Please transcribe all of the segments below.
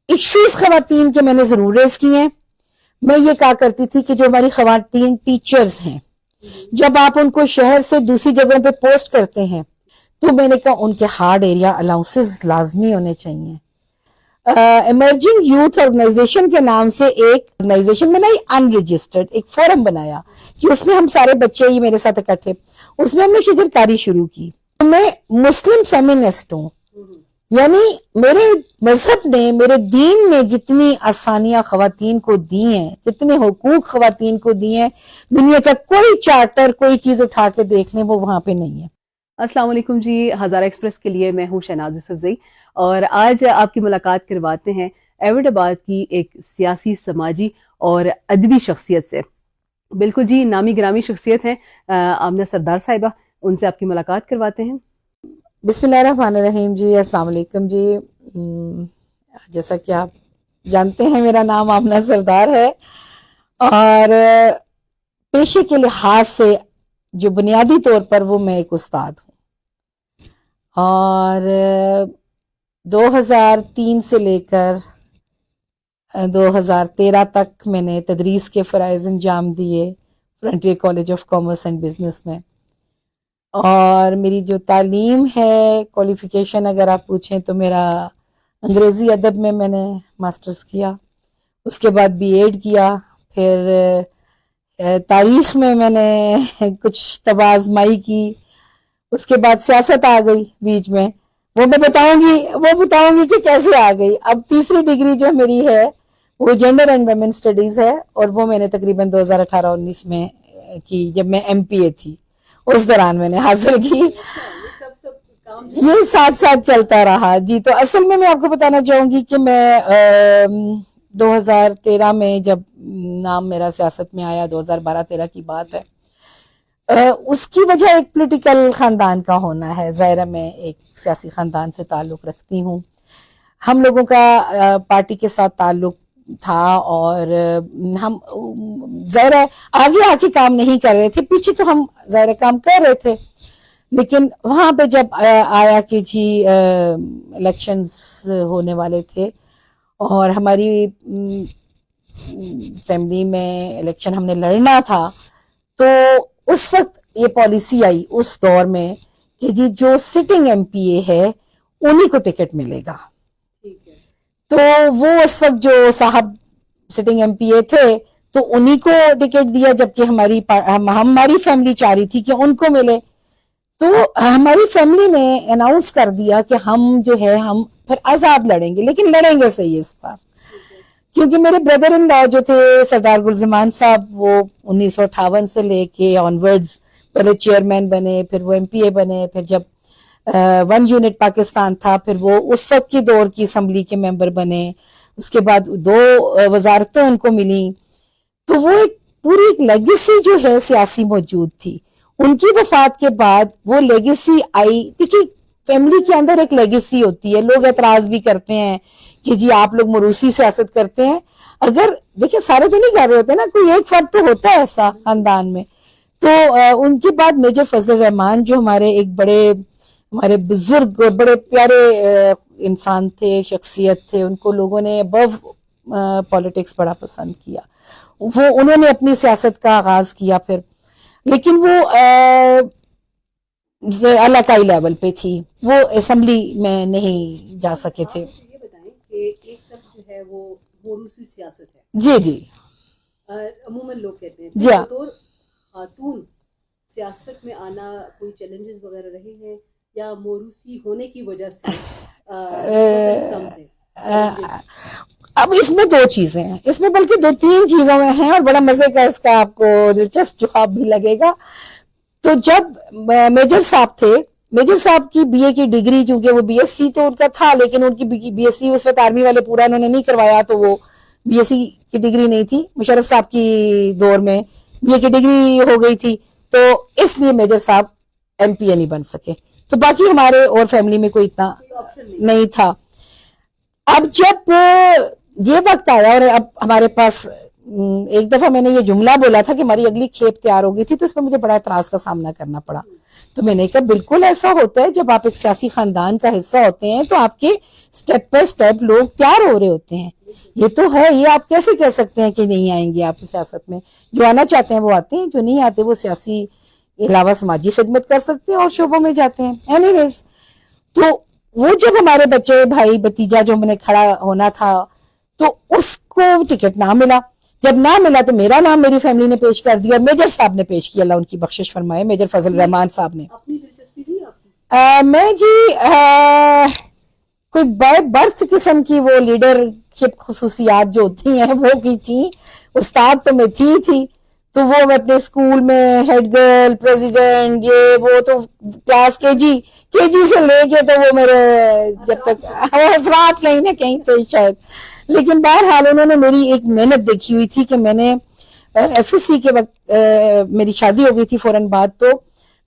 Issues خواتین کے میں نے ضرور ریز کیے ہیں. میں یہ کہا کرتی تھی کہ جو ہماری خواتین ٹیچرز ہیں جب آپ ان کو شہر سے دوسری جگہوں پہ پوسٹ کرتے ہیں تو میں نے کہا ان کے ہارڈ ایریا الاؤنسز لازمی ہونے چاہیے. ایمرجنگ یوتھ آرگنائزیشن کے نام سے ایک آرگنائزیشن بنائی ان رجسٹرڈ, ایک فورم بنایا کہ اس میں ہم سارے بچے ہی میرے ساتھ اکٹھے, اس میں ہم نے شجر کاری شروع کی. میں مسلم فیمنسٹ ہوں, یعنی میرے مذہب نے, میرے دین نے جتنی آسانیاں خواتین کو دی ہیں, جتنے حقوق خواتین کو دی ہیں, دنیا کا کوئی چارٹر کوئی چیز اٹھا کے دیکھ لیں وہ وہاں پہ نہیں ہے. السلام علیکم جی. ہزارہ ایکسپریس کے لیے میں ہوں شہناز یوسفزئی اور آج آپ کی ملاقات کرواتے ہیں ایوٹ آباد کی ایک سیاسی, سماجی اور ادبی شخصیت سے. بالکل جی, نامی گرامی شخصیت ہیں آمنہ سردار صاحبہ, ان سے آپ کی ملاقات کرواتے ہیں. بسم اللہ الرحمن الرحیم جی. السلام علیکم جی. جیسا کہ آپ جانتے ہیں میرا نام آمنہ سردار ہے اور پیشے کے لحاظ سے جو بنیادی طور پر وہ میں ایک استاد ہوں, اور 2003 سے لے کر 2013 تک میں نے تدریس کے فرائض انجام دیے frontier college of commerce and business میں. اور میری جو تعلیم ہے, کوالیفیکیشن اگر آپ پوچھیں تو میرا انگریزی ادب میں نے ماسٹرز کیا, اس کے بعد بی ایڈ کیا, پھر تاریخ میں نے کچھ طبع آزمائی کی, اس کے بعد سیاست آ گئی بیچ میں, وہ میں بتاؤں گی کہ کیسے آ گئی. اب تیسری ڈگری جو میری ہے وہ جینڈر اینڈ ویمن اسٹڈیز ہے, اور وہ میں نے تقریباً 2018-19 میں کی, جب میں ایم پی اے تھی اس دوران میں نے حاصل کی. یہ ساتھ ساتھ چلتا رہا جی. تو اصل میں آپ کو بتانا چاہوں گی کہ میں 2013 میں جب نام میرا سیاست میں آیا, 2012-13 کی بات ہے, اس کی وجہ ایک پولیٹیکل خاندان کا ہونا ہے. ظاہر میں ایک سیاسی خاندان سے تعلق رکھتی ہوں, ہم لوگوں کا پارٹی کے ساتھ تعلق تھا, اور ہم ظاہر آگے آ کے کام نہیں کر رہے تھے, پیچھے تو ہم ظاہر کام کر رہے تھے, لیکن وہاں پہ جب آیا کہ جی الیکشنز ہونے والے تھے اور ہماری فیملی میں الیکشن ہم نے لڑنا تھا, تو اس وقت یہ پالیسی آئی اس دور میں کہ جی جو سٹنگ ایم پی اے ہے انہی کو ٹکٹ ملے گا. تو وہ اس وقت جو صاحب سٹنگ ایم پی اے تھے تو انہی کو ٹکٹ دیا, جبکہ ہماری فیملی چاہ رہی تھی کہ ان کو ملے. تو ہماری فیملی نے اناؤنس کر دیا کہ ہم جو ہے ہم پھر آزاد لڑیں گے, لیکن لڑیں گے صحیح اس بار, کیونکہ میرے بردر ان لا جو تھے سردار گلزمان صاحب, وہ 1958 سے لے کے آنورڈز پہلے چیئرمین بنے, پھر وہ ایم پی اے بنے, پھر جب 1 یونٹ پاکستان تھا پھر وہ اس وقت کی دور کی اسمبلی کے ممبر بنے, اس کے بعد 2 وزارتیں ان کو ملیں. تو وہ ایک پوری ایک لیگیسی جو ہے سیاسی موجود تھی. ان کی وفات کے بعد وہ لیگیسی آئی. دیکھیے فیملی کے اندر ایک لیگیسی ہوتی ہے, لوگ اعتراض بھی کرتے ہیں کہ جی آپ لوگ موروثی سیاست کرتے ہیں. اگر دیکھیں سارے تو نہیں کر رہے ہوتے نا, کوئی ایک فرد تو ہوتا ہے ایسا خاندان میں. تو ان کے بعد میجر فضل الرحمان جو ہمارے بزرگ اور بڑے پیارے انسان تھے, شخصیت تھے, ان کو لوگوں نے ابو پالیٹکس بڑا پسند کیا. انہوں نے اپنی سیاست کا آغاز کیا پھر, لیکن وہ علاقائی لیول پہ تھی, وہ اسمبلی میں نہیں جا سکے تھے. یہ بتائیں کہ ایک طرف جو ہے وہ موروثی سیاست ہے, جی جی, عموماً لوگ کہتے ہیں, جی بطور خاتون سیاست میں آنا کوئی چیلنجز وغیرہ رہے ہیں یا موروثی ہونے کی وجہ سے کم ہے؟ اب اس میں 2 چیزیں ہیں, اس میں بلکہ 2-3 چیزوں میں ہیں, اور بڑا مزے کا اس کا آپ کو دلچسپ جواب بھی لگے گا. تو جب میجر صاحب کی بی اے کی ڈگری, چونکہ وہ بی ایس سی تو ان کا تھا, لیکن ان کی بی ایس سی اس وقت آرمی والے پورا انہوں نے نہیں کروایا, تو وہ بی ایس سی کی ڈگری نہیں تھی. مشرف صاحب کی دور میں بی اے کی ڈگری ہو گئی تھی, تو اس لیے میجر صاحب ایم پی اے نہیں بن سکے. تو باقی ہمارے اور فیملی میں کوئی اتنا نہیں تھا. اب جب یہ وقت آیا اور اب ہمارے پاس ایک دفعہ میں نے یہ جملہ بولا تھا کہ ہماری اگلی کھیپ تیار ہو گئی تھی, تو اس میں مجھے بڑا اعتراض کا سامنا کرنا پڑا. تو میں نے کہا بالکل ایسا ہوتا ہے، جب آپ ایک سیاسی خاندان کا حصہ ہوتے ہیں تو آپ کے سٹیپ پر سٹیپ لوگ تیار ہو رہے ہوتے ہیں. یہ تو ہے، یہ آپ کیسے کہہ سکتے ہیں کہ نہیں آئیں گے آپ سیاست میں؟ جو آنا چاہتے ہیں وہ آتے ہیں، جو نہیں آتے وہ سیاسی علاوہ سماجی خدمت کر سکتے ہیں اور شعبوں میں جاتے ہیں. اینی ویز، تو وہ جب ہمارے بچے بھائی بھتیجا جو میں نے کھڑا ہونا تھا تو اس کو ٹکٹ نہ ملا. جب نہ ملا تو میرا نام میری فیملی نے پیش کر دیا اور میجر صاحب نے پیش کیا، اللہ ان کی بخشش فرمائے، میجر فضل الرحمان صاحب نے. اپنی دلچسپی تھی آپ کی؟ میں جی کوئی بائی برتھ قسم کی وہ لیڈرشپ خصوصیات جو ہوتی ہیں وہ کی تھی. استاد تو میں تھی تو وہ میں اپنے اسکول میں ہیڈ گرل، پریزیڈنٹ، یہ وہ تو کلاس کے جی سے لے کے تو وہ میرے جب تک اثرات کہیں نہ کہیں تھے شاید. لیکن بہرحال انہوں نے میری ایک محنت دیکھی ہوئی تھی کہ میں نے ایف ایس سی کے وقت میری شادی ہو گئی تھی فوراً بعد، تو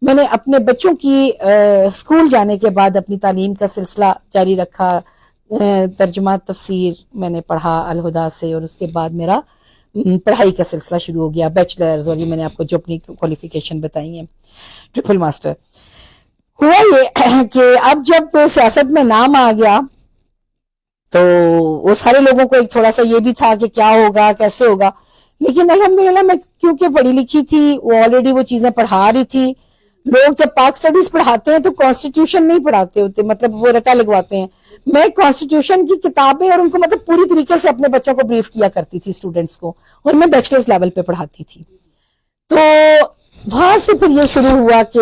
میں نے اپنے بچوں کی اسکول جانے کے بعد اپنی تعلیم کا سلسلہ جاری رکھا. ترجمہ تفسیر میں نے پڑھا الہدا سے، اور اس کے بعد میرا پڑھائی کا سلسلہ شروع ہو گیا، بیچلرز، اور یہ میں نے آپ کو جو اپنی کوالیفیکیشن بتائی ہیں ٹرپل ماسٹر. ہوا یہ کہ اب جب سیاست میں نام آ گیا تو وہ سارے لوگوں کو ایک تھوڑا سا یہ بھی تھا کہ کیا ہوگا، کیسے ہوگا. لیکن الحمدللہ میں کیونکہ پڑھی لکھی تھی، وہ آلریڈی وہ چیزیں پڑھا رہی تھی. لوگ جب پاک سٹڈیز پڑھاتے ہیں تو کانسٹیٹیوشن نہیں پڑھاتے ہوتے، مطلب وہ رٹا لگواتے ہیں. میں کانسٹیٹیوشن کی کتابیں اور ان کو مطلب پوری طریقے سے اپنے بچوں کو بریف کیا کرتی تھی، اسٹوڈنٹس کو، اور میں بیچلرز لیول پہ پڑھاتی تھی. تو وہاں سے پھر یہ شروع ہوا کہ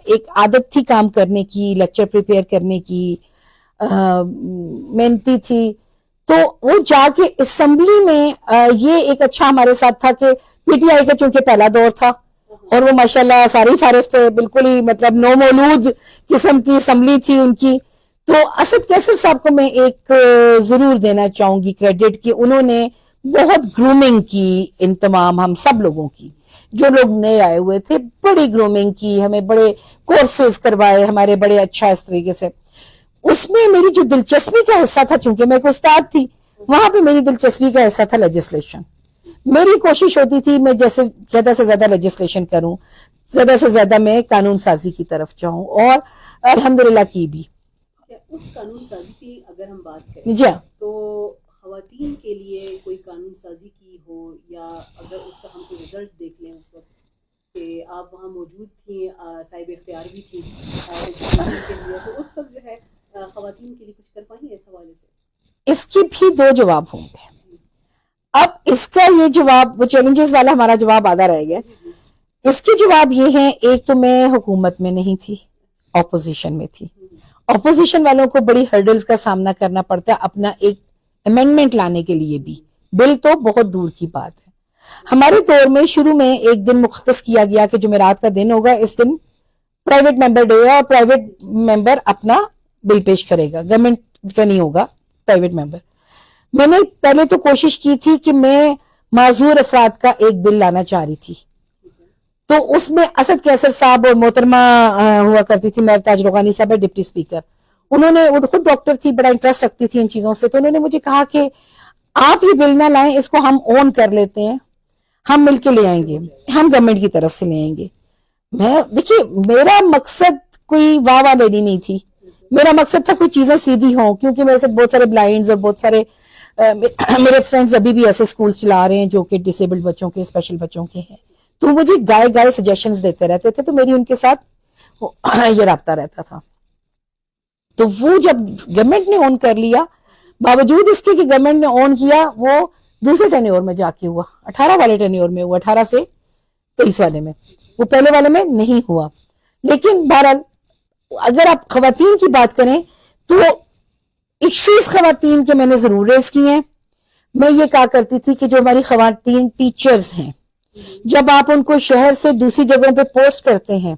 ایک عادت تھی کام کرنے کی، لیکچر پریپیئر کرنے کی، محنتی تھی. تو وہ جا کے اسمبلی میں یہ ایک اچھا ہمارے ساتھ تھا کہ پی ٹی آئی کا چونکہ پہلا دور تھا اور وہ ماشاءاللہ سارے فارغ تھے، بالکل ہی مطلب نو مولود قسم کی اسمبلی تھی ان کی. تو اسد کیسر صاحب کو میں ایک ضرور دینا چاہوں گی کریڈٹ کہ انہوں نے بہت گرومنگ کی ان تمام ہم سب لوگوں کی، جو لوگ نئے آئے ہوئے تھے، بڑی گرومنگ کی، ہمیں بڑے کورسز کروائے ہمارے بڑے اچھا اس طریقے سے. اس میں میری جو دلچسپی کا حصہ تھا، چونکہ میں ایک استاد تھی، وہاں پہ میری دلچسپی کا حصہ تھا لیجسلیشن. میری کوشش ہوتی تھی میں جیسے زیادہ سے زیادہ لیجسلیشن کروں، زیادہ سے زیادہ میں قانون سازی کی طرف جاؤں، اور الحمدللہ کی بھی. اس قانون سازی کی اگر ہم بات کریں جی ہاں، تو خواتین کے لیے کوئی قانون سازی کی ہو، یا اگر اس کا ہم کو رزلٹ دیکھ لیں اس وقت کہ آپ وہاں موجود تھیں، صاحب اختیار بھی تھیں کے لیے، تو اس وقت جو ہے خواتین کے لیے کچھ کر پائیں اس حوالے سے؟ اس کی بھی دو جواب ہوں گے. اب اس کا یہ جواب، وہ چیلنجز والا ہمارا جواب آدھا رہ گیا. اس کے جواب یہ ہیں، ایک تو میں حکومت میں نہیں تھی، اپوزیشن میں تھی. اپوزیشن والوں کو بڑی ہرڈلز کا سامنا کرنا پڑتا ہے اپنا ایک امینڈمنٹ لانے کے لیے بھی، بل تو بہت دور کی بات ہے. ہمارے دور میں شروع میں ایک دن مختص کیا گیا کہ جمعرات کا دن ہوگا، اس دن پرائیویٹ ممبر ڈے ہے اور پرائیویٹ ممبر اپنا بل پیش کرے گا، گورنمنٹ کا نہیں ہوگا، پرائیویٹ ممبر. میں نے پہلے تو کوشش کی تھی کہ میں معذور افراد کا ایک بل لانا چاہ رہی تھی. تو اس میں اسد کیسر صاحب اور محترمہ ہوا کرتی تھی میر تاج روغانی صاحب ڈپٹی اسپیکر، انہوں نے، وہ خود ڈاکٹر تھی، بڑا انٹرسٹ رکھتی تھی ان چیزوں سے. تو انہوں نے مجھے کہا کہ آپ یہ بل نہ لائیں، اس کو ہم اون کر لیتے ہیں، ہم مل کے لے آئیں گے، ہم گورنمنٹ کی طرف سے لے آئیں گے. میں دیکھیے میرا مقصد کوئی واہ واہ لینی نہیں تھی، میرا مقصد تھا کوئی چیزیں سیدھی ہوں، کیونکہ میرے ساتھ بہت سارے بلائنڈز اور بہت سارے میرے فرینڈز ابھی بھی ایسے سکول چلا رہے ہیں جو کہ ڈسیبلڈ بچوں کے، اسپیشل بچوں کے ہیں. تو مجھے گائے سجیشنز دیتے رہتے تھے، تو میری ان کے ساتھ یہ رابطہ رہتا تھا. تو وہ جب گورنمنٹ نے اون کر لیا، باوجود اس کے کہ گورنمنٹ نے اون کیا، وہ دوسرے ٹینیور میں جا کے ہوا، 18 والے ٹینیور میں ہوا، 18 سے 23 والے میں، وہ پہلے والے میں نہیں ہوا. لیکن بہرحال اگر آپ خواتین کی بات کریں تو ایشوز خواتین کے میں نے ضرور ریز کی ہیں. میں یہ کہا کرتی تھی کہ جو ہماری خواتین ٹیچرز ہیں، جب آپ ان کو شہر سے دوسری جگہوں پہ پوسٹ کرتے ہیں،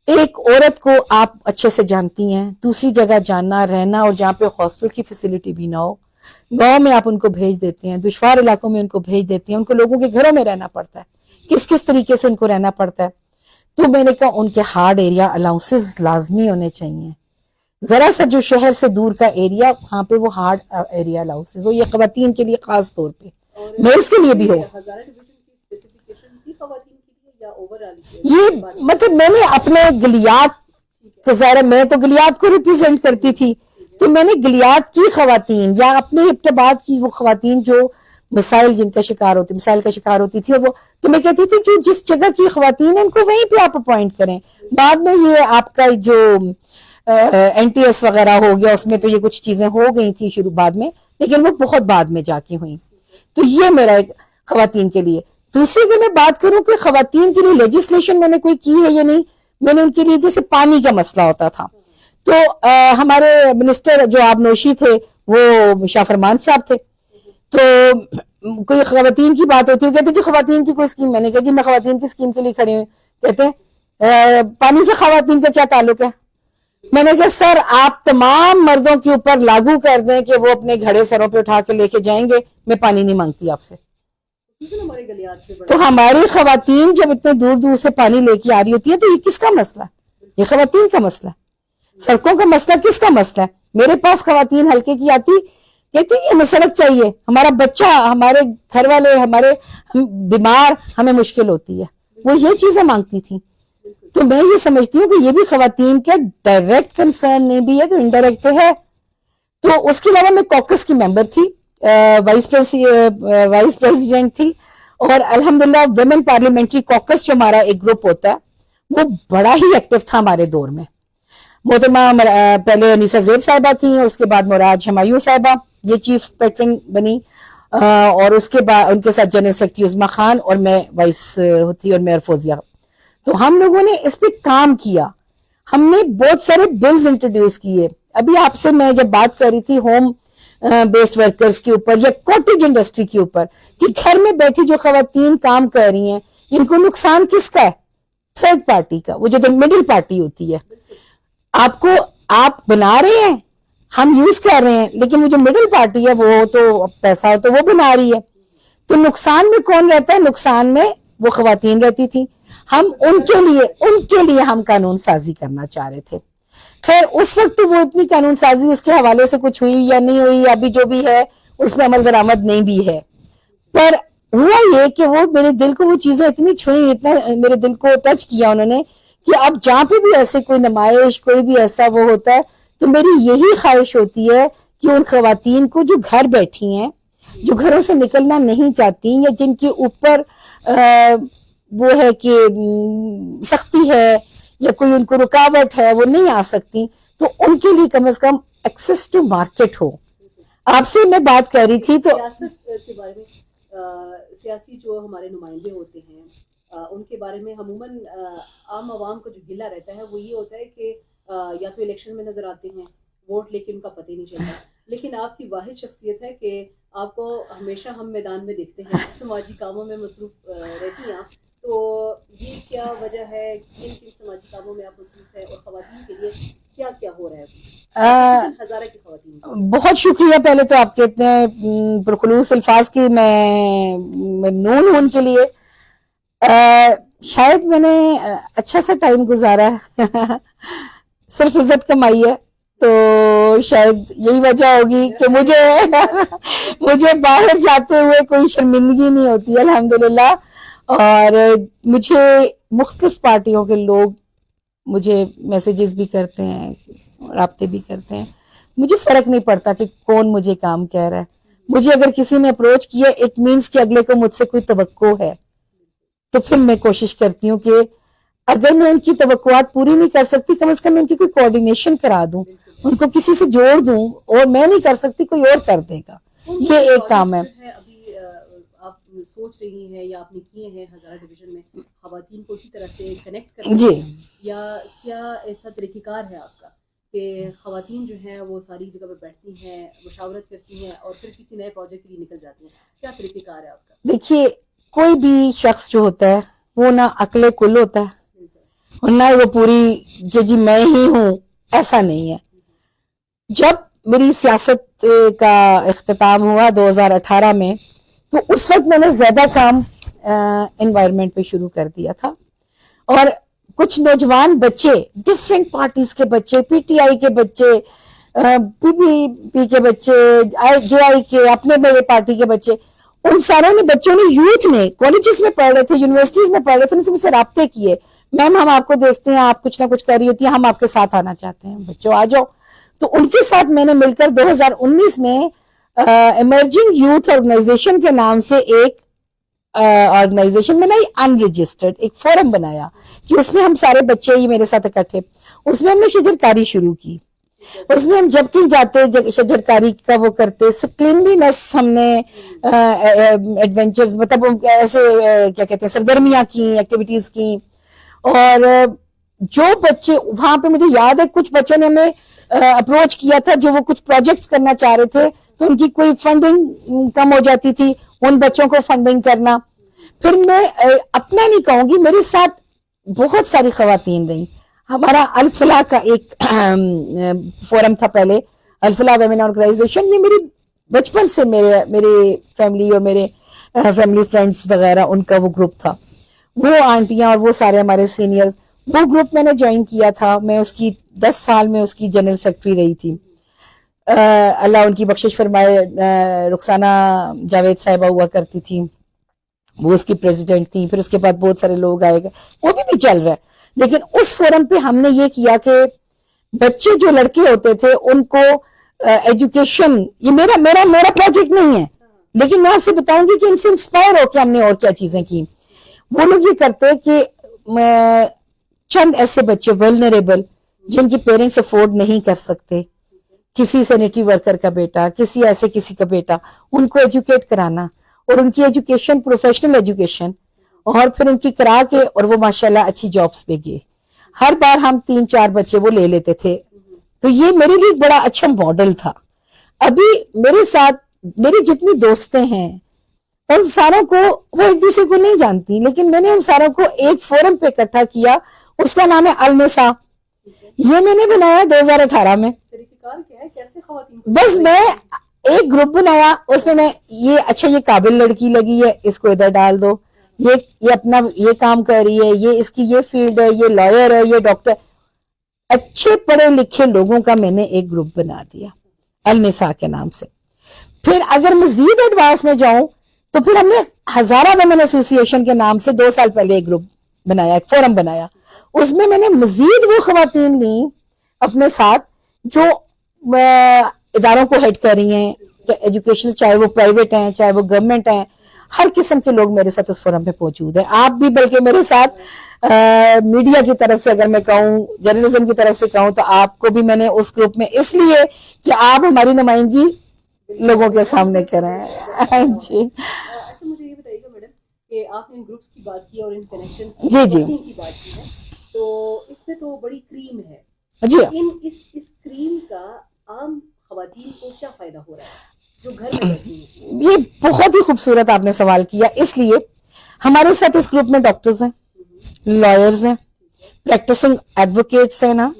ایک عورت کو آپ اچھے سے جانتی ہیں، دوسری جگہ جانا رہنا، اور جہاں پہ ہاسٹل کی فیسلٹی بھی نہ ہو، گاؤں میں آپ ان کو بھیج دیتے ہیں، دشوار علاقوں میں ان کو بھیج دیتے ہیں، ان کو لوگوں کے گھروں میں رہنا پڑتا ہے، کس طریقے سے ان کو رہنا پڑتا ہے. تو میں نے کہا ان کے ہارڈ ایریا الاؤنسز لازمی ہونے چاہیے. ذرا سا جو شہر سے دور کا ایریا، وہاں پہ وہ ہارڈ ایریا الاؤنسز ہو، یہ خواتین کے لیے خاص طور پہ، میلز کے لیے بھی ہو. کیا اوورآل یہ مطلب میں نے اپنے گلیات، ظاہر میں تو گلیات کو ریپرزینٹ کرتی تھی، تو میں نے گلیات کی خواتین یا اپنے ابتباد کی وہ خواتین جو مسائل جن کا شکار ہوتی، مسائل کا شکار ہوتی تھی، اور وہ تو میں کہتی تھی جو جس جگہ کی خواتین ہیں ان کو وہیں پہ آپ اپوائنٹ کریں. بعد میں یہ آپ کا جو این ٹی ایس وغیرہ ہو گیا، اس میں تو یہ کچھ چیزیں ہو گئی تھی شروع بعد میں، لیکن وہ بہت بعد میں جا کے ہوئیں. تو یہ میرا ایک خواتین کے لیے. دوسری اگر میں بات کروں کہ خواتین کے لیے لیجسلیشن میں نے کوئی کی ہے یا نہیں، میں نے ان کے لیے جیسے پانی کا مسئلہ ہوتا تھا تو ہمارے منسٹر جو آبنوشی تھے وہ شاہ فرمان صاحب تھے، تو کوئی خواتین کی بات ہوتی ہے کہتے جی خواتین کی کوئی اسکیم، میں نے کہا جی میں خواتین کی اسکیم کے لیے کھڑی ہوں. کہتے ہیں پانی سے خواتین کا کیا تعلق ہے؟ میں نے کہا سر آپ تمام مردوں کے اوپر لاگو کر دیں کہ وہ اپنے گھڑے سروں پہ اٹھا کے لے کے جائیں گے، میں پانی نہیں مانگتی آپ سے. تو ہماری خواتین جب اتنے دور دور سے پانی لے کے آ رہی ہوتی ہے تو یہ کس کا مسئلہ ہے؟ یہ خواتین کا مسئلہ ہے. سڑکوں کا مسئلہ کس کا مسئلہ ہے؟ میرے پاس خواتین ہلکے کی آتی کہتی جی ہمیں سڑک چاہیے، ہمارا بچہ، ہمارے گھر والے، ہمارے بیمار، ہمیں مشکل ہوتی ہے، وہ یہ چیزیں مانگتی تھی. تو میں یہ سمجھتی ہوں کہ یہ بھی خواتین کا ڈائریکٹ کنسرن نہیں بھی ہے تو انڈائریکٹ تو ہے. تو اس کے علاوہ میں کوکس کی ممبر تھی، وائس پریزیڈنٹ تھی، اور الحمدللہ ویمن پارلیمنٹری کوکس جو ہمارا ایک گروپ ہوتا ہے وہ بڑا ہی ایکٹیو تھا ہمارے دور میں. محترمہ پہلے انیسہ زیب صاحبہ تھیں، اور اس کے بعد مراد ہمایوں صاحبہ یہ چیف پیٹرن بنی، اور اس کے بعد ان کے ساتھ جنرل سیکرٹری عظمیٰ خان اور میں وائس ہوتی اور میں فوزیہ. تو ہم لوگوں نے اس پہ کام کیا، ہم نے بہت سارے بلز انٹروڈیوس کیے. ابھی آپ سے میں جب بات کر رہی تھی ہوم بیسڈ ورکرز کے اوپر یا کاٹیج انڈسٹری کے اوپر کہ گھر میں بیٹھی جو خواتین کام کر رہی ہیں ان کو نقصان کس کا ہے؟ تھرڈ پارٹی کا، وہ جو مڈل پارٹی ہوتی ہے. آپ کو آپ بنا رہے ہیں، ہم یوز کر رہے ہیں، لیکن وہ جو مڈل پارٹی ہے وہ تو پیسہ تو وہ بنا رہی ہے. تو نقصان میں کون رہتا ہے؟ نقصان میں وہ خواتین رہتی تھی. ہم ان کے لیے ہم قانون سازی کرنا چاہ رہے تھے. خیر اس وقت تو وہ اتنی قانون سازی اس کے حوالے سے کچھ ہوئی یا نہیں ہوئی، ابھی جو بھی ہے اس میں عمل درآمد نہیں بھی ہے. پر ہوا یہ کہ وہ میرے دل کو وہ چیزیں اتنی چھوئی، اتنا میرے دل کو ٹچ کیا انہوں نے کہ اب جہاں پہ بھی ایسے کوئی نمائش، کوئی بھی ایسا وہ ہوتا ہے تو میری یہی خواہش ہوتی ہے کہ ان خواتین کو جو گھر بیٹھی ہیں، جو گھروں سے نکلنا نہیں چاہتی یا جن کے اوپر وہ ہے کہ سختی ہے یا کوئی ان کو رکاوٹ ہے وہ نہیں آ سکتی، تو ان کے لیے کم از کم ایکسس ٹو مارکیٹ ہو. آپ سے میں بات کر رہی تھی تو سیاست کے بارے میں، سیاسی جو ہمارے نمائندے ہوتے ہیں ان کے بارے میں عموماً عام عوام کا جو گلہ رہتا ہے وہ یہ ہوتا ہے کہ یا تو الیکشن میں نظر آتے ہیں ووٹ لے کے ان کا پتہ ہی نہیں چلتا، لیکن آپ کی واحد شخصیت ہے کہ آپ کو ہمیشہ ہم میدان میں دیکھتے ہیں، سماجی کاموں میں مصروف رہتی ہیں آپ. تو یہ کیا وجہ ہے، کن کن سماجی کاموں میں آپ مصروف ہیں، اور خواتین کے لیے کیا کیا ہو رہا ہے ہزارہ کی خواتین؟ بہت شکریہ پہلے تو آپ کے اتنے پرخلوص الفاظ کی، میں ممنون ہوں ان کے لیے. شاید میں نے اچھا سا ٹائم گزارا ہے، صرف عزت کمائی ہے، تو شاید یہی وجہ ہوگی کہ مجھے باہر جاتے ہوئے کوئی شرمندگی نہیں ہوتی الحمدللہ. اور مجھے مختلف پارٹیوں کے لوگ مجھے میسیجز بھی کرتے ہیں، رابطے بھی کرتے ہیں، مجھے فرق نہیں پڑتا کہ کون مجھے کام کہہ رہا ہے. مجھے اگر کسی نے اپروچ کیا اٹ مینس کہ اگلے کو مجھ سے کوئی توقع ہے، تو پھر میں کوشش کرتی ہوں کہ اگر میں ان کی توقعات پوری نہیں کر سکتی کم از کم ان کی کوئی کوارڈینیشن کرا دوں، ان کو کسی سے جوڑ دوں، اور میں نہیں کر سکتی کوئی اور کر دے گا. یہ ایک کام ہے. ابھی آپ سوچ رہی ہیں یا آپ نے کیے ہیں ہزارہ ڈویژن میں خواتین کو اسی طرح سے کنیکٹ کرنا، جی، یا کیا ایسا طریقہ کار ہے آپ کا کہ خواتین جو ہیں وہ ساری جگہ پہ بیٹھتی ہیں، مشاورت کرتی ہیں اور پھر کسی نئے پروجیکٹ کے لیے نکل جاتی ہیں؟ کیا طریقہ کار ہے آپ کا؟ دیکھیے کوئی بھی شخص جو ہوتا ہے وہ نہ عقل کل ہوتا ہے اور نہ وہ پوری کہ جی میں ہی ہوں، ایسا نہیں ہے. جب میری سیاست کا اختتام ہوا 2018 میں، تو اس وقت میں نے زیادہ کام انوائرمنٹ پہ شروع کر دیا تھا، اور کچھ نوجوان بچے، ڈفرینٹ پارٹیز کے بچے، پی ٹی آئی کے بچے، پی پی پی کے بچے، جے آئی کے، اپنے میرے پارٹی کے بچے، ان ساروں نے بچوں نے یوتھ نے کالجز میں پڑھ رہے تھے یونیورسٹیز میں پڑھ رہے تھے ان سے مجھ سے رابطے کیے میم ہم آپ کو دیکھتے ہیں آپ کچھ نہ کچھ کر رہی ہوتی ہیں ہم آپ کے ساتھ آنا چاہتے ہیں بچوں آ جاؤ تو ان کے ساتھ میں نے مل کر 2019 میں ایمرجنگ یوتھ آرگنائزیشن کے نام سے ایک آرگنائزیشن بنائی ان رجسٹرڈ ایک فورم بنایا کہ اس میں ہم سارے بچے یہ میرے ساتھ اکٹھے اس میں ہم نے شجرکاری شروع کی اس میں ہم جب کہیں جاتے شجرکاری کا وہ کرتے کلینلینس ہم نے ایڈونچرز مطلب ایسے کیا کہتے ہیں سرگرمیاں کی ایکٹیویٹیز کی اور جو بچے وہاں پہ مجھے یاد ہے کچھ بچوں نے ہمیں اپروچ کیا تھا جو وہ کچھ پروجیکٹس کرنا چاہ رہے تھے تو ان کی کوئی فنڈنگ کم ہو جاتی تھی ان بچوں کو فنڈنگ کرنا پھر میں اپنا نہیں کہوں گی میرے ساتھ بہت ساری خواتین رہی ہمارا الفلاح کا ایک فورم تھا پہلے الفلاح ویمن آرگنائزیشن یہ میری بچپن سے میرے فیملی اور میرے فیملی فرینڈز وغیرہ ان کا وہ گروپ تھا وہ آنٹیاں اور وہ سارے ہمارے سینئرز وہ گروپ میں نے جوائن کیا تھا میں اس کی 10 سال میں اس کی جنرل سیکرٹری رہی تھی اللہ ان کی بخشش فرمائے رخسانہ جاوید صاحبہ ہوا کرتی تھی وہ اس کی پریزیڈنٹ تھی پھر اس کے بعد بہت سارے لوگ آئے گا وہ بھی چل رہا ہے لیکن اس فورم پہ ہم نے یہ کیا کہ بچے جو لڑکے ہوتے تھے ان کو ایجوکیشن یہ میرا پروجیکٹ نہیں ہے لیکن میں آپ سے بتاؤں گی کہ ان سے انسپائر ہو کے ہم نے اور کیا چیزیں کی وہ لوگ یہ کرتے کہ چند ایسے بچے ولنریبل جن کی پیرنٹس افورڈ نہیں کر سکتے کسی سینیٹری ورکر کا بیٹا کسی کا بیٹا ان کو ایجوکیٹ کرانا اور ان کی ایجوکیشن پروفیشنل ایجوکیشن اور پھر ان کی کرا کے اور وہ ماشاءاللہ اچھی جابس پہ گئے ہر بار ہم 3-4 بچے وہ لے لیتے تھے تو یہ میرے لیے بڑا اچھا ماڈل تھا ابھی میرے ساتھ میری جتنی دوستیں ہیں ان ساروں کو وہ ایک دوسرے کو نہیں جانتی لیکن میں نے ان ساروں کو ایک فورم پہ اکٹھا کیا اس کا نام ہے النساء یہ میں نے بنایا 2018 میں بس میں ایک گروپ بنایا اس میں یہ قابل لڑکی لگی ہے اس کو ادھر ڈال دو یہ اپنا یہ کام کر رہی ہے یہ اس کی یہ فیلڈ ہے یہ لائر ہے یہ ڈاکٹر اچھے پڑھے لکھے لوگوں کا میں نے ایک گروپ بنا دیا النساء کے نام سے پھر اگر مزید ایڈوانس میں جاؤں تو پھر ہم نے ہزارہ ویمن ایسوسی ایشن کے نام سے 2 سال پہلے ایک گروپ بنایا ایک فورم بنایا اس میں نے مزید وہ خواتین لی اپنے ساتھ جو اداروں کو ہیڈ کر رہی ہیں ایجوکیشن چاہے وہ پرائیویٹ ہیں چاہے وہ گورنمنٹ ہیں ہر قسم کے لوگ میرے ساتھ اس فورم پہ موجود ہیں آپ بھی بلکہ میرے ساتھ میڈیا کی طرف سے اگر میں کہوں جرنلزم کی طرف سے کہوں تو آپ کو بھی میں نے اس گروپ میں اس لیے کہ آپ ہماری نمائندگی لوگوں کے سامنے کریں جی اچھا مجھے یہ بتائیے گا میڈم کہ آپ نے ان گروپس کی بات کی اور ان کنیکشن کی بات کی ہے تو اس میں تو بڑی کریم ہے جی اس کریم کا عام خواتین کو کیا فائدہ ہو رہا ہے جو گھر میں بیٹھی ہیں یہ بہت ہی خوبصورت آپ نے سوال کیا اس لیے ہمارے ساتھ اس گروپ میں ڈاکٹرز ہیں لائرز ہیں پریکٹسنگ ایڈوکیٹس ہیں نا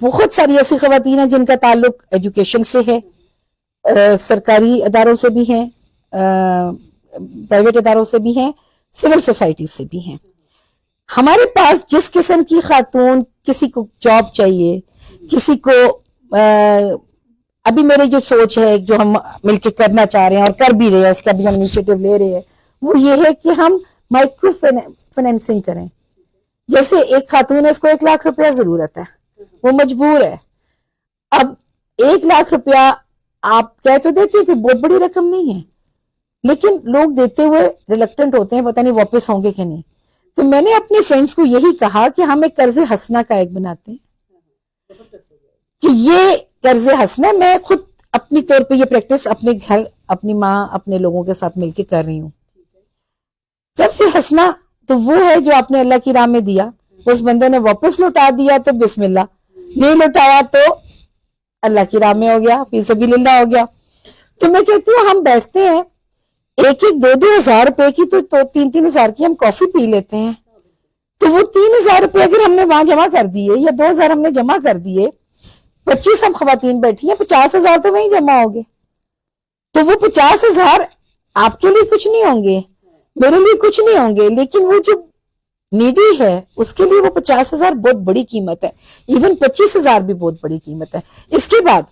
بہت ساری ایسی خواتین ہیں جن کا تعلق ایجوکیشن سے ہے سرکاری اداروں سے بھی ہیں پرائیویٹ اداروں سے بھی ہیں سول سوسائٹی سے بھی ہیں ہمارے پاس جس قسم کی خاتون کسی کو جاب چاہیے کسی کو ابھی میرے جو سوچ ہے جو ہم مل کے کرنا چاہ رہے ہیں اور کر بھی رہے ہیں اس کا بھی ہم انیشیٹو لے رہے ہیں وہ یہ ہے کہ ہم مائکرو فائنینسنگ کریں جیسے ایک خاتون ہے اس کو 1 لاکھ روپیہ ضرورت ہے وہ مجبور ہے اب 1 لاکھ روپیہ آپ کہہ تو دیتے ہیں کہ بہت بڑی رقم نہیں ہے لیکن لوگ دیتے ہوئے ریلکٹنٹ ہوتے ہیں پتہ نہیں واپس ہوں گے کہ نہیں تو میں نے اپنے فرینڈز کو یہی کہا کہ ہم ایک قرض حسنہ کا ایک بناتے ہیں کہ یہ قرض حسنہ میں خود اپنی طور پہ یہ پریکٹس اپنے گھر اپنی ماں اپنے لوگوں کے ساتھ مل کے کر رہی ہوں قرض حسنہ تو وہ ہے جو آپ نے اللہ کی راہ میں دیا اس بندے نے واپس لوٹا دیا تو بسم اللہ نہیں لوٹایا تو اللہ کی راہ میں ہو گیا فی سبیل اللہ ہو گیا تو میں کہتی ہوں ہم بیٹھتے ہیں 1-2 ہزار روپے کی تو 3 ہزار کی ہم کافی پی لیتے ہیں تو وہ 3,000 روپے اگر ہم نے وہاں جمع کر دیے یا 2,000 ہم نے جمع کر دیے 25 ہم خواتین بیٹھی ہیں 50,000 تو وہیں جمع ہو گئے تو وہ 50,000 آپ کے لیے کچھ نہیں ہوں گے میرے لیے کچھ نہیں ہوں گے لیکن وہ جو نیڈی ہے اس کے لیے وہ 50,000 بہت بڑی قیمت ہے ایون 25,000 بھی بہت بڑی قیمت ہے اس کے بعد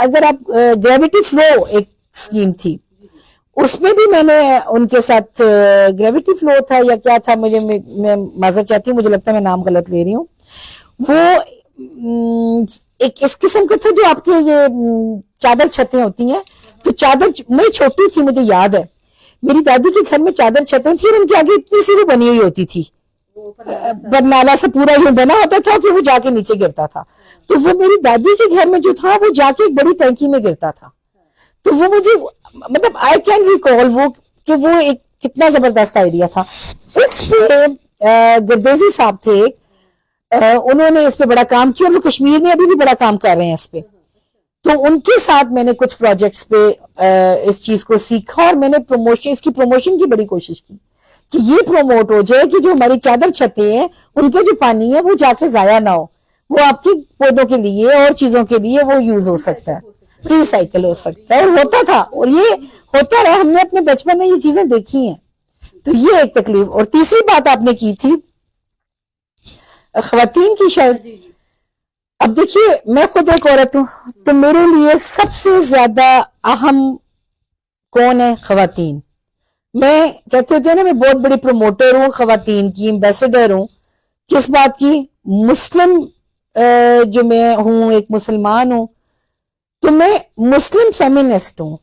اگر آپ گریوٹی فلو ایک اسکیم تھی، اس میں بھی میں نے ان کے ساتھ گریوٹی فلو تھا یا کیا تھا، میں معذرت چاہتی ہوں، مجھے لگتا ہے میں نام غلط لے رہی ہوں. وہ ایک اس قسم کا تھا جو آپ کے یہ چادر چھتیں ہوتی ہیں، تو چادر میں چھوٹی تھی، مجھے یاد ہے میری دادی کے گھر میں چادر چھتیں تھی اور ان کے آگے اتنی سی وہ بنی ہوئی ہوتی تھی، برنالا سے پورا یوں بنا ہوتا تھا کہ وہ جا کے نیچے گرتا تھا. تو وہ میری دادی کے گھر میں جو تھا وہ جا کے ایک بڑی ٹینکی میں گرتا تھا. تو وہ مجھے مطلب آئی کین ریکال وہ کہ وہ ایک کتنا زبردست آئیڈیا تھا. اس پہ گردیزی صاحب تھے، انہوں نے اس پہ بڑا کام کیا اور وہ کشمیر میں ابھی بھی بڑا کام کر رہے ہیں اس پہ. تو ان کے ساتھ میں نے کچھ پروجیکٹس پہ اس چیز کو سیکھا اور میں نے اس کی پروموشن کی بڑی کوشش کی کہ یہ پروموٹ ہو جائے کہ جو ہماری چادر چھتیں ہیں ان کا جو پانی ہے وہ جا کے ضائع نہ ہو، وہ آپ کی پودوں کے لیے اور چیزوں کے لیے وہ یوز ہو سکتا ہے، ری سائیکل ہو سکتا ہے. اور ہوتا تھا اور یہ ہوتا رہا، ہم نے اپنے بچپن میں یہ چیزیں دیکھی ہیں. تو یہ ایک تکلیف. اور تیسری بات آپ نے کی تھی خواتین کی شاید. اب دیکھیے میں خود ایک عورت ہوں، تو میرے لیے سب سے زیادہ اہم کون ہے؟ خواتین. میں کہتے ہوتے ہیں نا میں بہت بڑی پروموٹر ہوں، خواتین کی ایمبیسڈر ہوں. کس بات کی؟ مسلم جو میں ہوں، ایک مسلمان ہوں، تو میں مسلم فیمینسٹ ہوں.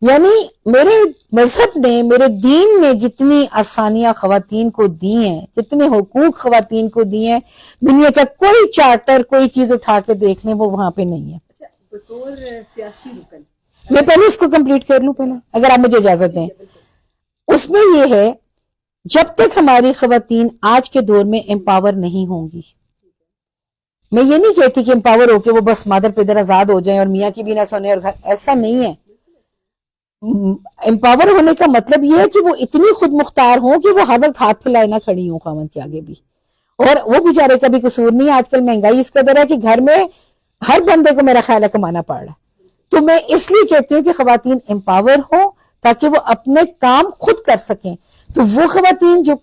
یعنی میرے مذہب نے، میرے دین نے جتنی آسانیاں خواتین کو دی ہیں، جتنے حقوق خواتین کو دی ہیں، دنیا کا کوئی چارٹر کوئی چیز اٹھا کے دیکھ لیں وہ وہاں پہ نہیں ہے. بطور سیاسی رکن میں پہلے اس کو کمپلیٹ کر لوں پہلے اگر آپ مجھے اجازت دیں. اس میں یہ ہے جب تک ہماری خواتین آج کے دور میں امپاور نہیں ہوں گی، میں یہ نہیں کہتی کہ امپاور ہو کے وہ بس مادر پیدر آزاد ہو جائیں اور میاں کی بھی نہ سونے اور گھر، ایسا نہیں ہے. امپاور ہونے کا مطلب یہ ہے کہ وہ اتنی خود مختار ہوں کہ وہ ہر وقت ہاتھ پھیلائے نہ کھڑی ہوں خاوند کے آگے بھی. اور وہ بیچارے کا بھی قصور نہیں ہے، آج کل مہنگائی اس قدر ہے کہ گھر میں ہر بندے کو میرا خیال ہے کمانا پڑ رہا ہے. تو میں اس لیے کہتی ہوں کہ خواتین امپاور ہوں تاکہ وہ اپنے کام خود کر سکیں. تو وہ خواتین جو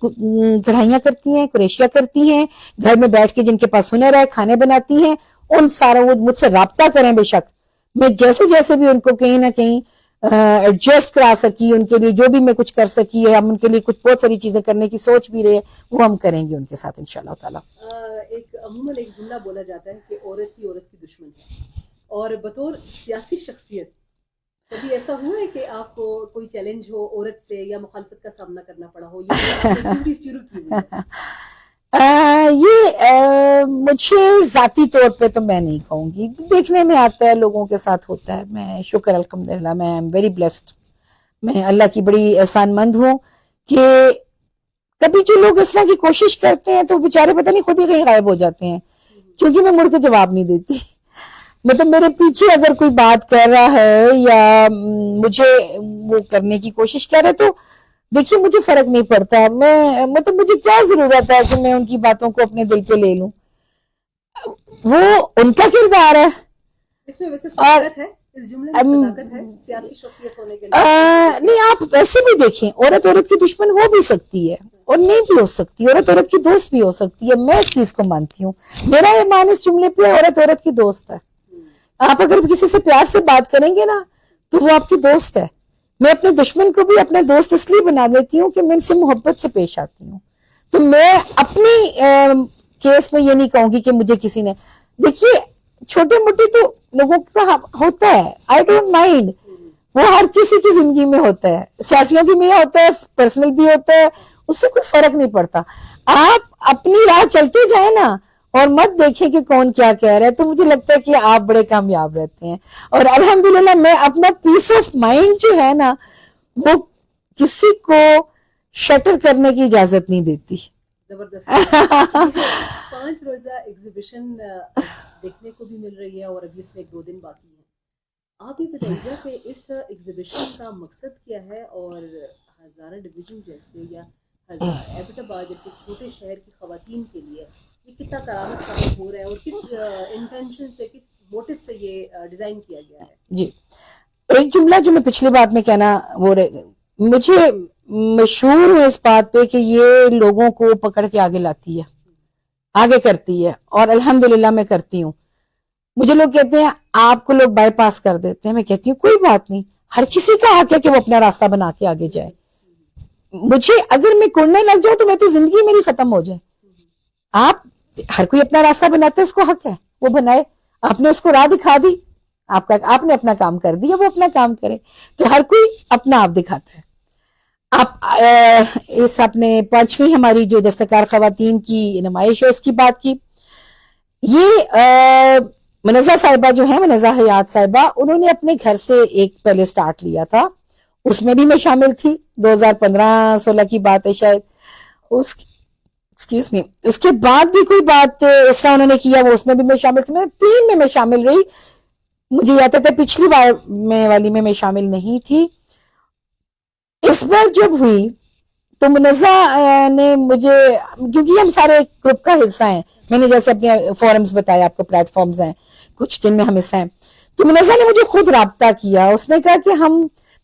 کڑھائیاں کرتی ہیں، کریشیاں کرتی ہیں، گھر میں بیٹھ کے جن کے پاس ہنر ہے، کھانے بناتی ہیں، ان سارا وہ مجھ سے رابطہ کریں. بے شک میں جیسے جیسے بھی ان کو کہیں نہ کہیں ایڈجسٹ کرا سکی، ان کے لیے جو بھی میں کچھ کر سکی ہے، ہم ان کے لیے کچھ بہت ساری چیزیں کرنے کی سوچ بھی رہے، وہ ہم کریں گے ان کے ساتھ انشاءاللہ تعالیٰ. ایک عموماً ایک جملہ بولا جاتا ہے کہ عورت ہی عورت کی دشمن ہے، اور بطور سیاسی شخصیت کبھی ایسا ہوا ہے کہ آپ کو کوئی چیلنج ہو عورت سے یا مخالفت کا سامنا کرنا پڑا ہو، یہ شروع کی ہوئی ہے؟ یہ مجھے ذاتی طور پہ تو میں نہیں کہوں گی، دیکھنے میں آتا ہے، لوگوں کے ساتھ ہوتا ہے. میں شکر الحمدللہ میں ایم ویری بلیسڈ، میں اللہ کی بڑی احسان مند ہوں کہ کبھی جو لوگ اس طرح کی کوشش کرتے ہیں تو بیچارے پتہ نہیں خود ہی کہیں غائب ہو جاتے ہیں، کیونکہ میں مڑ کے جواب نہیں دیتی. مطلب میرے پیچھے اگر کوئی بات کر رہا ہے یا مجھے وہ کرنے کی کوشش کر رہے تو دیکھیے مجھے فرق نہیں پڑتا. میں مطلب مجھے کیا ضرورت ہے کہ میں ان کی باتوں کو اپنے دل پہ لے لوں، وہ ان کا کردار ہے. اس میں ویسے صداقت ہے، اس جملے میں صداقت ہے سیاسی شخصیت ہونے کے لیے. نہیں آپ ویسے بھی دیکھیں، عورت عورت کی دشمن ہو بھی سکتی ہے اور نہیں بھی ہو سکتی، عورت عورت کی دوست بھی ہو سکتی ہے. میں اس چیز کو مانتی ہوں، میرا ایمان اس جملے پہ عورت عورت کی دوست ہے. آپ اگر کسی سے پیار سے بات کریں گے نا تو وہ آپ کی دوست ہے. میں اپنے دشمن کو بھی اپنے دوست اس لیے بنا دیتی ہوں کہ میں ان سے محبت سے پیش آتی ہوں. تو میں اپنی کیس میں یہ نہیں کہوں گی کہ مجھے کسی نے، دیکھیے چھوٹے موٹے تو لوگوں کا ہوتا ہے، آئی ڈونٹ مائنڈ، وہ ہر کسی کی زندگی میں ہوتا ہے، سیاسیوں کی میں ہوتا ہے، پرسنل بھی ہوتا ہے، اس سے کوئی فرق نہیں پڑتا. آپ اپنی راہ چلتے جائیں نا اور مت دیکھیں کہ کون کیا کہہ رہا ہے، تو مجھے لگتا ہے کہ آپ بڑے کامیاب رہتے ہیں. اور الحمدللہ میں اپنا پیس آف مائنڈ جو ہے نا وہ کسی کو شٹر کرنے کی اجازت نہیں دیتی. زبردست. 5 روزہ ایگزیبیشن دیکھنے کو بھی مل رہی ہے اور ابھی اس میں 2 دن باقی ہیں. آپ یہ بتائیے کہ اس ایگزیبیشن کا مقصد کیا ہے، اور ہزارہ ڈویژن جیسے یا ایبٹ آباد جیسے چھوٹے شہر کی خواتین کے لیے یہ کتنا کرامت ثابت ہو رہا ہے، اور کس انٹینشن سے، کس موٹو سے یہ ڈیزائن کیا گیا ہے؟ جی ایک جملہ جو میں پچھلی بات میں کہنا وہ مجھے مشہور ہوں اس بات پہ کہ یہ لوگوں کو پکڑ کے آگے لاتی ہے، آگے کرتی ہے، اور الحمدللہ میں کرتی ہوں. مجھے لوگ کہتے ہیں آپ کو لوگ بائی پاس کر دیتے ہیں. میں کہتی ہوں کوئی بات نہیں, ہر کسی کا حق ہے کہ وہ اپنا راستہ بنا کے آگے جائے. مجھے اگر میں کوڑنے لگ جاؤں تو میں تو زندگی میری ختم ہو جائے. آپ ہر کوئی اپنا راستہ بناتے ہیں, اس کو حق ہے وہ بنائے. آپ نے اس کو راہ دکھا دی, آپ نے اپنا کام کر دیا, وہ اپنا کام کرے. تو ہر کوئی اپنا آپ دکھاتا ہے. آپ اس اپنے 5ویں ہماری جو دستکار خواتین کی نمائش ہے اس کی بات کی. یہ منزہ صاحبہ جو ہیں, منزہ حیات صاحبہ, انہوں نے اپنے گھر سے ایک پہلے سٹارٹ لیا تھا. اس میں بھی میں شامل تھی, 2015-16 کی بات ہے شاید. اس کے بعد بھی کوئی بات اس طرح انہوں نے کیا, وہ اس میں بھی میں شامل تھی. میں 3 میں شامل رہی. مجھے یاد ہے پچھلی بار والی میں شامل نہیں تھی. اس بار جب ہوئی تو منزہ نے مجھے, کیونکہ ہم سارے گروپ کا حصہ ہیں, میں نے جیسے اپنے فورمز بتایا آپ کو, پلیٹ فارمز ہیں کچھ جن میں ہم حصہ ہیں, تو منزہ نے مجھے خود رابطہ کیا. اس نے کہا کہ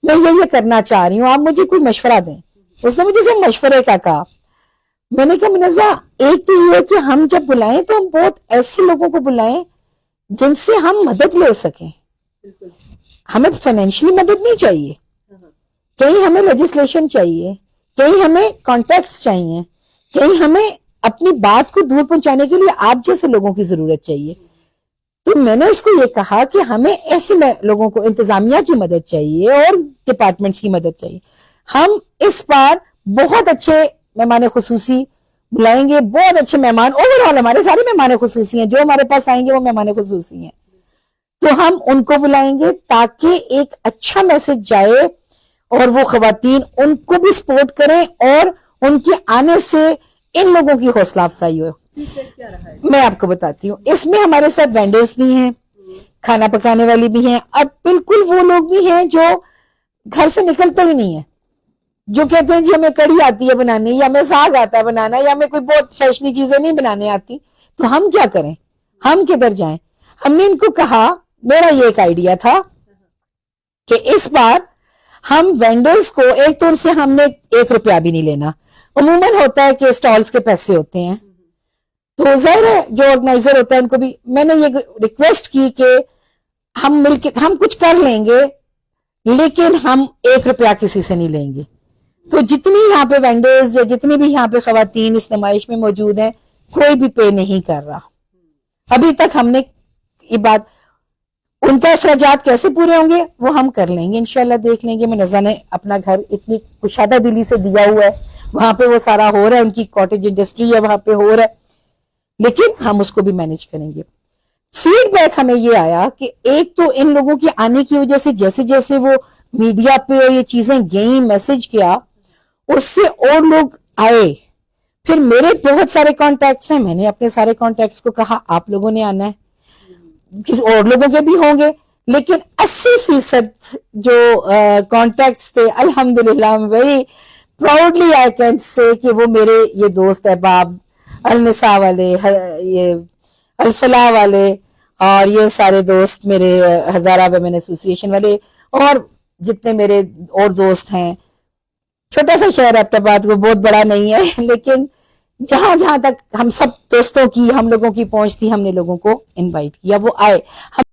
میں یہ کرنا چاہ رہی ہوں, آپ مجھے کوئی مشورہ دیں. اس نے مجھے سے مشورے کا کہا. میں نے کہا منزہ, ایک تو یہ کہ ہم جب بلائیں تو ہم بہت ایسے لوگوں کو بلائیں جن سے ہم مدد لے سکیں. ہمیں فائنینشلی مدد نہیں چاہیے, کہیں ہمیں لیجسلیشن چاہیے, کہیں ہمیں کانٹیکٹس چاہیے, کہیں ہمیں اپنی بات کو دور پہنچانے کے لیے آپ جیسے لوگوں کی ضرورت چاہیے. تو میں نے اس کو یہ کہا کہ ہمیں ایسے لوگوں کو, انتظامیہ کی مدد چاہیے اور ڈپارٹمنٹس کی مدد چاہیے. ہم اس بار بہت اچھے مہمان خصوصی بلائیں گے, بہت اچھے مہمان. اوورآل ہمارے سارے مہمان خصوصی ہیں, جو ہمارے پاس آئیں گے وہ مہمان خصوصی ہیں. تو ہم ان کو بلائیں گے تاکہ ایک اچھا میسج جائے اور وہ خواتین ان کو بھی سپورٹ کریں اور ان کے آنے سے ان لوگوں کی حوصلہ افزائی ہو. میں آپ کو بتاتی ہوں, اس میں ہمارے ساتھ وینڈرز بھی ہیں, کھانا پکانے والی بھی ہیں, اب بالکل وہ لوگ بھی ہیں جو گھر سے نکلتے ہی نہیں ہیں, جو کہتے ہیں جی ہمیں کڑھی آتی ہے بنانی, یا ہمیں ساگ آتا ہے بنانا, یا ہمیں کوئی بہت فیشنی چیزیں نہیں بنانے آتی. تو ہم کیا کریں, ہم کدھر جائیں. ہم نے ان کو کہا, میرا یہ ایک آئیڈیا تھا کہ اس بار ہم وینڈرز کو, ایک تو ان سے ہم نے 1 روپیہ بھی نہیں لینا. عموماً ہوتا ہے کہ سٹالز کے پیسے ہوتے ہیں, تو ظاہر ہے جو آرگنائزر ہوتا ہے ان کو بھی میں نے یہ ریکویسٹ کی کہ ہم مل کے ہم کچھ کر لیں گے, لیکن ہم 1 روپیہ کسی سے نہیں لیں گے. تو جتنی یہاں پہ وینڈرز یا جتنی بھی یہاں پہ خواتین اس نمائش میں موجود ہیں, کوئی بھی پے نہیں کر رہا ابھی تک. ہم نے یہ بات, ان کا اخراجات کیسے پورے ہوں گے وہ ہم کر لیں گے انشاءاللہ, دیکھ لیں گے. منزہ نے اپنا گھر اتنی کشادہ دلی سے دیا ہوا ہے, وہاں پہ وہ سارا ہو رہا ہے, ان کی کاٹیج انڈسٹری ہے وہاں پہ ہو رہا ہے, لیکن ہم اس کو بھی مینج کریں گے. فیڈ بیک ہمیں یہ آیا کہ ایک تو ان لوگوں کے آنے کی وجہ سے جیسے جیسے وہ میڈیا پہ یہ چیزیں گئیں, میسج کیا, اس سے اور لوگ آئے. پھر میرے بہت سارے کانٹیکٹس ہیں, میں نے اپنے سارے کانٹیکٹس کو کہا آپ لوگوں نے آنا ہے, کسی اور لوگوں کے بھی ہوں گے, لیکن 80% جو کانٹیکٹس تھے الحمدللہ very proudly I can say کہ وہ میرے یہ دوست احباب, النساء والے, یہ الفلاح والے, اور یہ سارے دوست میرے ہزارہ ویمن ایسوسی ایشن والے, اور جتنے میرے اور دوست ہیں. چھوٹا سا شہر ایبٹ آباد, کو بہت بڑا نہیں ہے, لیکن جہاں جہاں تک ہم سب دوستوں کی, ہم لوگوں کی پہنچ تھی, ہم نے لوگوں کو انوائٹ کیا, وہ آئے.